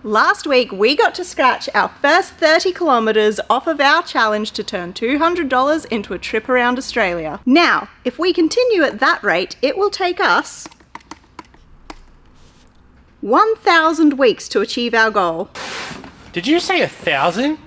Last week, we got to scratch our first 30 kilometres off of our challenge to turn $200 into a trip around Australia. Now, if we continue at that rate, it will take us 1,000 weeks to achieve our goal. Did you say 1,000?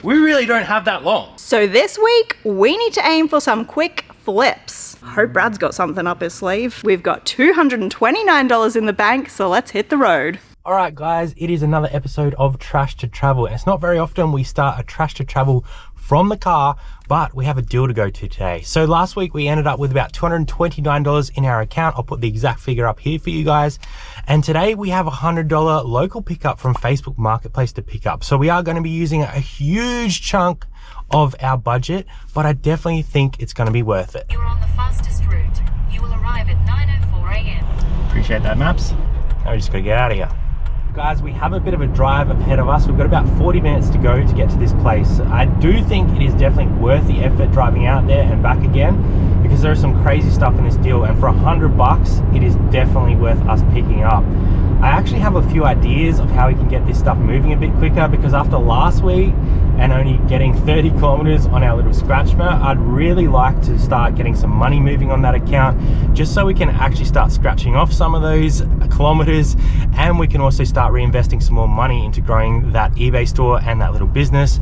We really don't have that long. So this week, we need to aim for some quick flips. I hope Brad's got something up his sleeve. We've got $229 in the bank, so let's hit the road. All right, guys, it is another episode of Trash to Travel. And it's not very often we start a Trash to Travel from the car, but we have a deal to go to today. So last week we ended up with about $229 in our account. I'll put the exact figure up here for you guys. And today we have a $100 local pickup from Facebook Marketplace to pick up. So we are going to be using a huge chunk of our budget, but I definitely think it's going to be worth it. You're on the fastest route. You will arrive at 9:04 a.m. Appreciate that, Maps. Now we just got to get out of here. Guys, we have a bit of a drive ahead of us. We've got about 40 minutes to go to get to this place. I do think it is definitely worth the effort driving out there and back again, because there is some crazy stuff in this deal, and for $100 it is definitely worth us picking up. I actually have a few ideas of how we can get this stuff moving a bit quicker, because after last week and only getting 30 kilometers on our little scratch map, I'd really like to start getting some money moving on that account, just so we can actually start scratching off some of those kilometers, and we can also start reinvesting some more money into growing that eBay store and that little business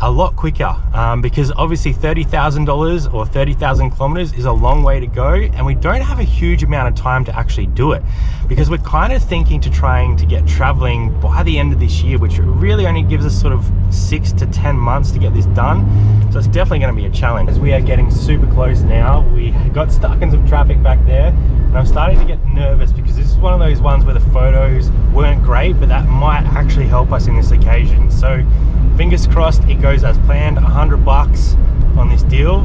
a lot quicker, because obviously $30,000 or 30,000 kilometers is a long way to go, and we don't have a huge amount of time to actually do it, because we're kind of thinking to trying to get traveling by the end of this year, which really only gives us sort of 6 to 10 months to get this done. So it's definitely going to be a challenge. As we are getting super close now, we got stuck in some traffic back there, and I'm starting to get nervous, because this is one of those ones where the photos weren't great, but that might actually help us in this occasion. So fingers crossed it goes as planned. $100 on this deal.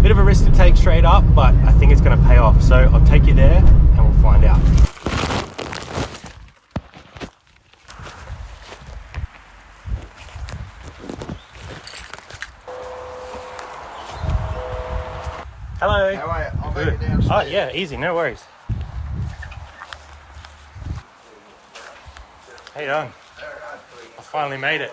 Bit of a risk to take straight up, but I think it's going to pay off. So I'll take you there and we'll find out. Hello. How are you? I'll make it downstairs. Oh yeah, easy, no worries. How you doing? I finally made it.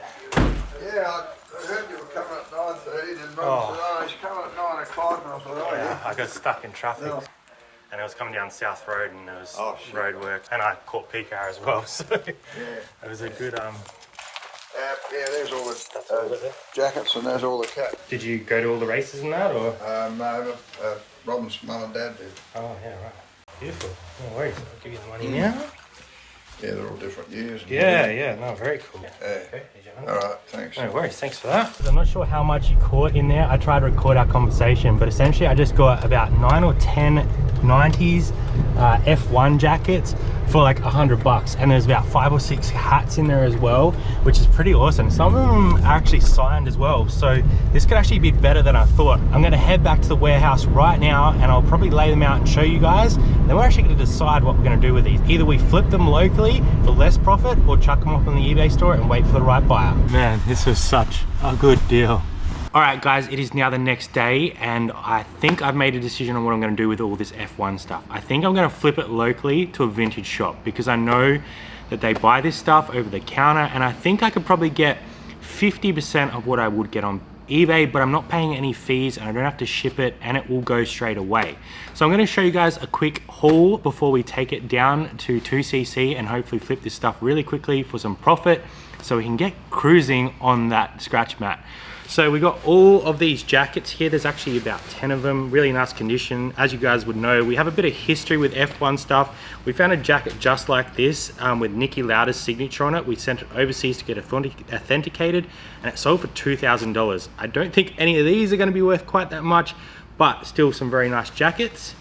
Yeah, I heard you were coming at 9:30, and Rob said, oh, he's coming at 9 o'clock, and I thought, oh yeah. I got stuck in traffic, and I was coming down South Road, and there was road work, and I caught peak hour as well, so it was a good yeah, there's all the jackets, and there's all the kit. Did you go to all the races and that, or? No, Robin's mum and dad did. Oh yeah, right. Beautiful. No worries. I'll give you the money now. Yeah, they're all different years. Yeah, no, very cool. Okay. All right, thanks. No worries, thanks for that. I'm not sure how much you caught in there. I tried to record our conversation, but essentially I just got about 9 or 10 90s F1 jackets for like $100, and there's about 5 or 6 hats in there as well, which is pretty awesome. Some of them are actually signed as well, so this could actually be better than I thought. I'm going to head back to the warehouse right now, and I'll probably lay them out and show you guys. Then we're actually going to decide what we're going to do with these. Either we flip them locally for less profit, or chuck them up on the eBay store and wait for the right buyer. Man, this was such a good deal. All right, guys, it is now the next day, and I think I've made a decision on what I'm going to do with all this F1 stuff. I think I'm going to flip it locally to a vintage shop, because I know that they buy this stuff over the counter, and I think I could probably get 50% of what I would get on eBay, but I'm not paying any fees, and I don't have to ship it, and it will go straight away. So I'm going to show you guys a quick haul before we take it down to 2cc and hopefully flip this stuff really quickly for some profit, so we can get cruising on that scratch mat. So we got all of these jackets here. There's actually about 10 of them, really nice condition. As you guys would know, we have a bit of history with F1 stuff. We found a jacket just like this with Nicky Lauda's signature on it. We sent it overseas to get authenticated, and it sold for $2,000. I don't think any of these are going to be worth quite that much, but still some very nice jackets.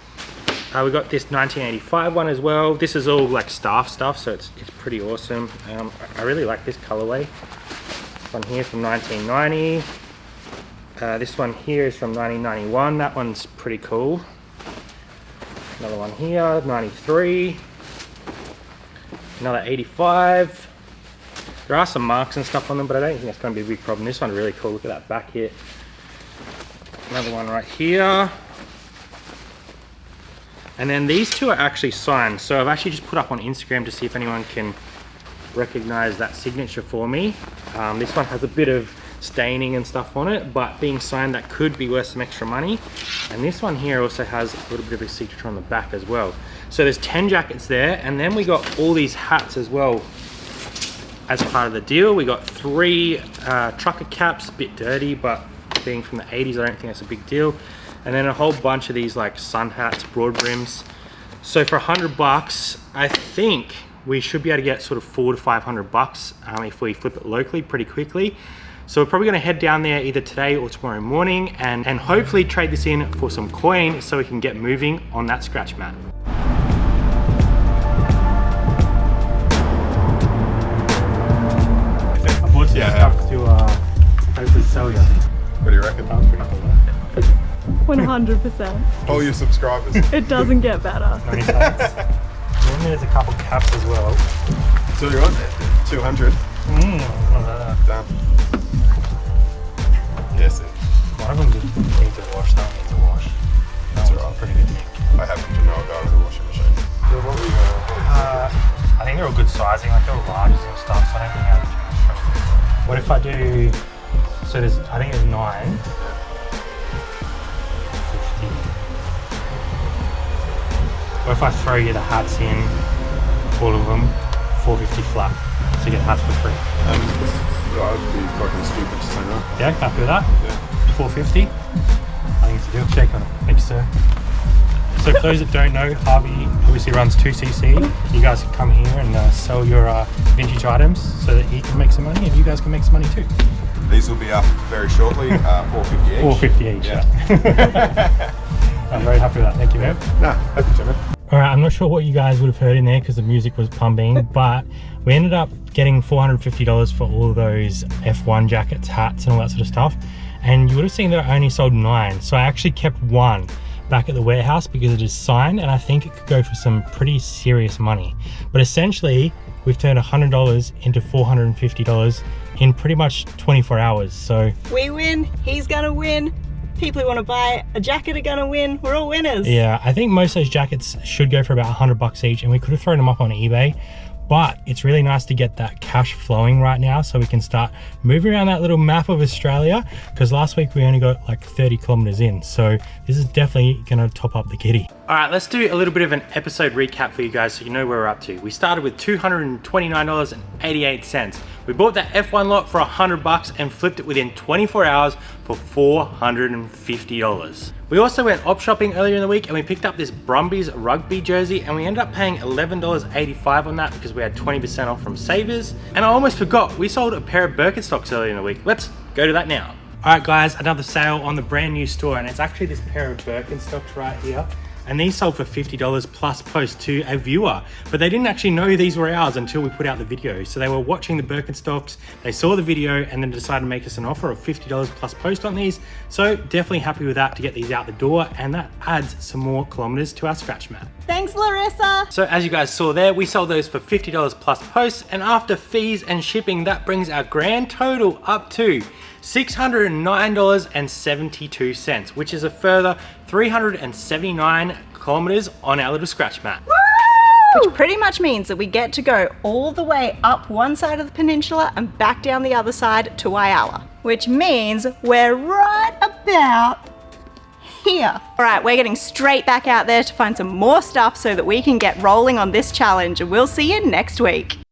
We got this 1985 one as well. This is all like staff stuff, so it's pretty awesome. I really like this colorway. One here from 1990. This one here is from 1991. That one's pretty cool. Another one here, 93. Another 85. There are some marks and stuff on them, but I don't think that's going to be a big problem. This one's really cool. Look at that back here. Another one right here. And then these two are actually signed. So I've actually just put up on Instagram to see if anyone can recognize that signature for me. This one has a bit of staining and stuff on it, but being signed, that could be worth some extra money. And this one here also has a little bit of a signature on the back as well. So there's 10 jackets there, and then we got all these hats as well as part of the deal. We got 3 trucker caps, a bit dirty, but being from the 80s, I don't think that's a big deal. And then a whole bunch of these like sun hats, broad brims. So for $100, I think we should be able to get sort of $400 to $500 if we flip it locally pretty quickly. So we're probably going to head down there either today or tomorrow morning and hopefully trade this in for some coin so we can get moving on that scratch mat. I bought some stuff to hopefully sell you. What do you reckon? That was pretty cool. 100%. All your subscribers. It doesn't get better. Many thanks. And then there's a couple caps as well. So you're on 200. Done. Yes, it. One of them just need to wash, that one needs to wash. That's alright. Pretty good nick. I happen to know a guy with a washing machine. So what were you I think they're all good sizing, like they're all larges and stuff, so I don't think I have too much trouble. What if I do, so there's, I think there's 9. 50. What if I throw you the hats in, all of them, 450 flat, so you get hats for free? I'd be fucking stupid to say no. Yeah, happy with that? Yeah. 450? I think it's a deal. Shake on it. Thank you, sir. So for those that don't know, Harvey obviously runs 2cc. You guys can come here and sell your vintage items so that he can make some money and you guys can make some money too. These will be up very shortly, 450 each. 450 each, yeah. I'm very happy with that. Thank you, man. Nah, happy to, man. Alright, I'm not sure what you guys would have heard in there because the music was pumping, but we ended up getting $450 for all of those F1 jackets, hats and all that sort of stuff. And you would have seen that I only sold 9. So I actually kept 1 back at the warehouse because it is signed and I think it could go for some pretty serious money. But essentially, we've turned $100 into $450 in pretty much 24 hours. So We win, he's gonna win. People who want to buy a jacket are gonna win. We're all winners. yeah, I think most of those jackets should go for about $100 each and we could have thrown them up on eBay. But it's really nice to get that cash flowing right now so we can start moving around that little map of Australia, because last week we only got like 30 kilometers in. So this is definitely gonna top up the kitty. All right, let's do a little bit of an episode recap for you guys so you know where we're up to. We started with $229.88. We bought that F1 lot for $100 and flipped it within 24 hours for $450. We also went op shopping earlier in the week and we picked up this Brumbies rugby jersey and we ended up paying $11.85 on that because we had 20% off from Savers. And I almost forgot, we sold a pair of Birkenstocks earlier in the week. Let's go to that now. All right guys, another sale on the brand new store and it's actually this pair of Birkenstocks right here. And these sold for $50 plus post to a viewer, but they didn't actually know these were ours until we put out the video. So they were watching the Birkenstocks, they saw the video and then decided to make us an offer of $50 plus post on these. So definitely happy with that to get these out the door, and that adds some more kilometers to our scratch mat. Thanks, Larissa. So as you guys saw there, we sold those for $50 plus post, and after fees and shipping, that brings our grand total up to $609.72, which is a further 379 kilometers on our little scratch mat. Which pretty much means that we get to go all the way up one side of the peninsula and back down the other side to Whyalla. Which means we're right about here. All right, we're getting straight back out there to find some more stuff so that we can get rolling on this challenge, and we'll see you next week.